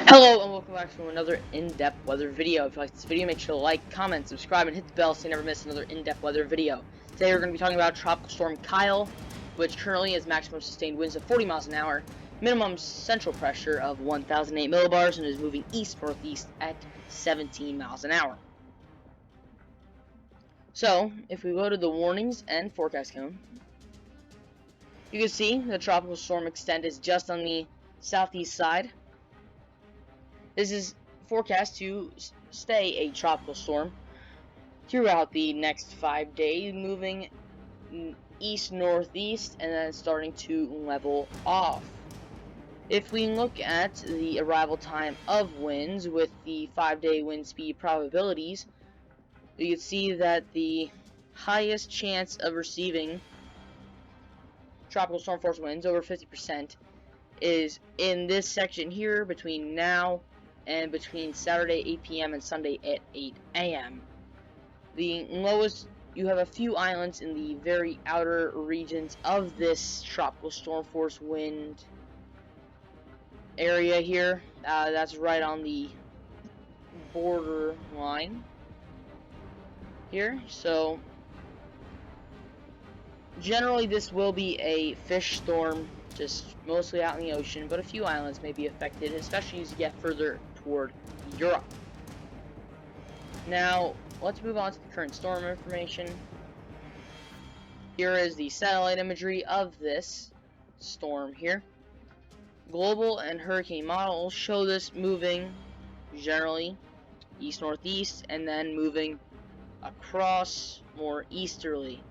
Hello and welcome back to another in-depth weather video. If you like this video, make sure to like, comment, subscribe, and hit the bell so you never miss another in-depth weather video. Today we're going to be talking about Tropical Storm Kyle, which currently has maximum sustained winds of 40 miles an hour, minimum central pressure of 1,008 millibars, and is moving east-northeast at 17 miles an hour. So, if we go to the warnings and forecast cone, you can see the tropical storm extent is just on the southeast side. This is forecast to stay a tropical storm throughout the next 5 days, moving east-northeast and then starting to level off. If we look at the arrival time of winds with the 5-day wind speed probabilities, you can see that the highest chance of receiving tropical storm force winds, over 50%, is in this section here between now and between Saturday 8 p.m. and Sunday at 8 a.m. The lowest, you have a few islands in the very outer regions of this tropical storm force wind area here. That's right on the border line here. So generally this will be a fish storm, just mostly out in the ocean, but a few islands may be affected, especially as you get further toward Europe. Now, let's move on to the current storm information. Here is the satellite imagery of this storm here. Global and hurricane models show this moving generally east-northeast and then moving across more easterly.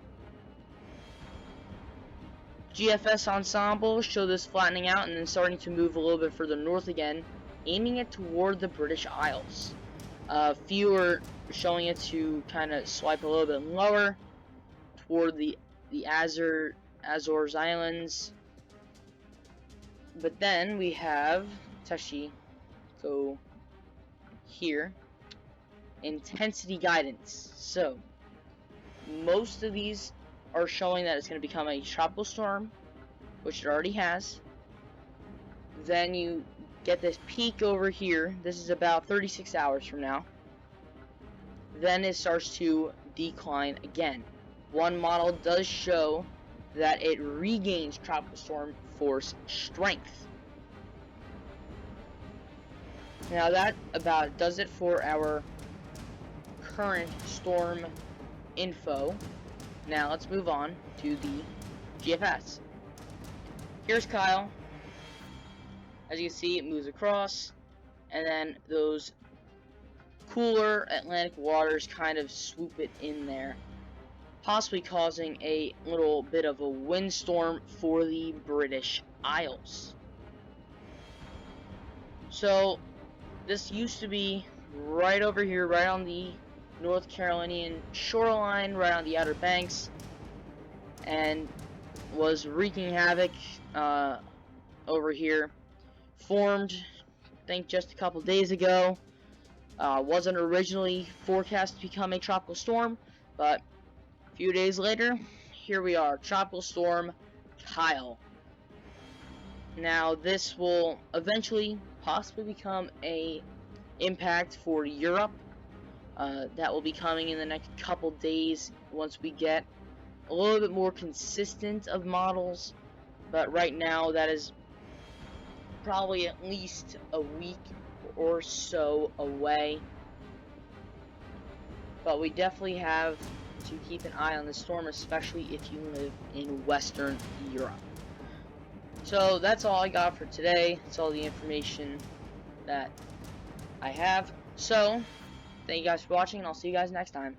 GFS ensemble show this flattening out and then starting to move a little bit further north again, aiming it toward the British Isles. Few are showing it to kind of swipe a little bit lower toward the Azores Islands. But then we have, let's actually go here, intensity guidance. So most of these are showing that it's going to become a tropical storm, which it already has. Then you get this peak over here. This is about 36 hours from now. Then it starts to decline again. One model does show that it regains tropical storm force strength. Now that about does it for our current storm info. Now let's move on to the GFS. Here's Kyle. As you can see, it moves across, and then those cooler Atlantic waters kind of swoop it in there, possibly causing a little bit of a windstorm for the British Isles. So this used to be right over here, right on the North Carolinian shoreline, right on the Outer Banks, and was wreaking havoc over here. Formed, I think, just a couple days ago. Wasn't originally forecast to become a tropical storm, but a few days later, here we are, Tropical Storm Kyle. Now this will eventually possibly become a impact for Europe. That will be coming in the next couple days once we get a little bit more consistent of models, but right now that is probably at least a week or so away. But we definitely have to keep an eye on the storm, especially if you live in Western Europe. So that's all I got for today. That's all the information that I have. So thank you guys for watching, and I'll see you guys next time.